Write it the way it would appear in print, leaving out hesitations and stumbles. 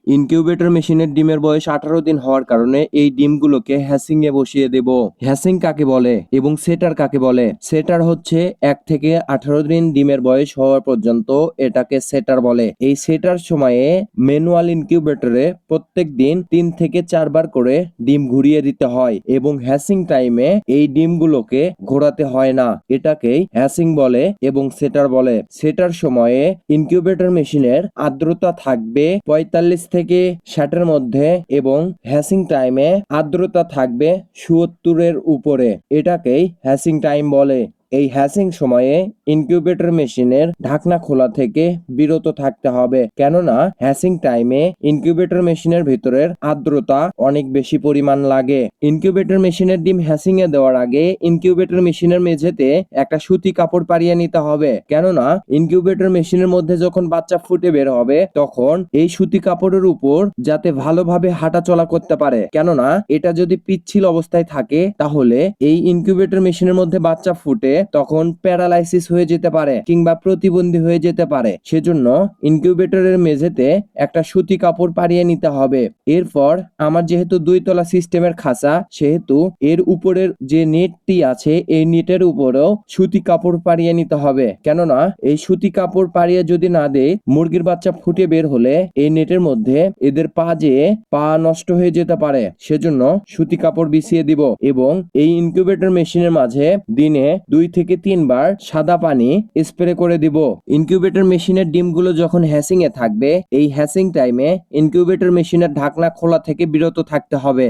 Incubator মেশিনের ডিমের বয়স 18 দিন হওয়ার কারণে এই ডিমগুলোকে হ্যাসিং এ বসিয়ে দেব। হ্যাসিং কাকে বলে এবং সেটার কাকে বলে? সেটার হচ্ছে 1 থেকে 18 দিন ডিমের বয়স হওয়া পর্যন্ত এটাকে সেটার বলে। এই সেটার সময়ে ম্যানুয়াল ইনকিউবেটরে প্রত্যেক দিন 3 থেকে 4 বার করে ডিম ঘুরিয়ে দিতে হয় এবং হ্যাসিং টাইমে এই ডিমগুলোকে ঘোরাতে হয় না। এটাকেই হ্যাসিং বলে এবং সেটার বলে। সেটার সময়ে ইনকিউবেটর মেশিনের আর্দ্রতা থাকবে 45 থেকে 60 এর মধ্যে এবং হ্যাসিং টাইমে আর্দ্রতা থাকবে ৭০ এর উপরে। এটাকেই হ্যাসিং টাইম বলে। এই হ্যাসিং সময়ে ইনকিউবেটর মেশিনের ঢাকনা খোলা থেকে বিরত থাকতে হবে, কেননা হ্যাসিং টাইমে ইনকিউবেটর মেশিনের ভিতরের আর্দ্রতা অনেক বেশি পরিমাণ লাগে। ইনকিউবেটর মেশিনের ডিম হ্যাসিং এ দেওয়ার আগে ইনকিউবেটর মেশিনের মেঝেতে একটা সুতি কাপড় পারিয়ে নিতে হবে, কেননা ইনকিউবেটর মেশিনের মধ্যে যখন বাচ্চা ফুটে বের হবে তখন এই সুতি কাপড়ের উপর যাতে ভালোভাবে হাঁটা চলা করতে পারে, কেননা এটা যদি পিচ্ছিল অবস্থায় থাকে তাহলে এই ইনকিউবেটর মেশিনের মধ্যে বাচ্চা ফুটে তখন প্যারালাইসিস হয়ে যেতে পারে কিংবা প্রতিবন্ধী হয়ে যেতে পারে। সেজন্য ইনকিউবেটরের মেঝেতে একটা সুতি কাপড় পারিয়ে নিতে হবে। এরপর আমার যেহেতু 2 তলা সিস্টেমের খাঁচা, সেহেতু এর উপরের যে নেটটি আছে এই নেটের উপরেও সুতি কাপড় পারিয়ে নিতে হবে, কেননা এই সুতি কাপড় পারিয়ে যদি না দেয় মুরগির বাচ্চা ফুটে বের হলে এই নেটের মধ্যে এদের পা যেয়ে পা নষ্ট হয়ে যেতে পারে। সেজন্য সুতি কাপড় বিছিয়ে দিব এবং এই ইনকিউবেটর মেশিনের মাঝে দিনে 2 থেকে 3 বার সাদা পানি স্প্রে করে দিব। ইনকিউবেটর মেশিনের ডিমগুলো যখন হ্যাসিং এ থাকবে এই হ্যাসিং টাইমে ইনকিউবেটর মেশিনের ঢাকনা খোলা থেকে বিরত থাকতে হবে।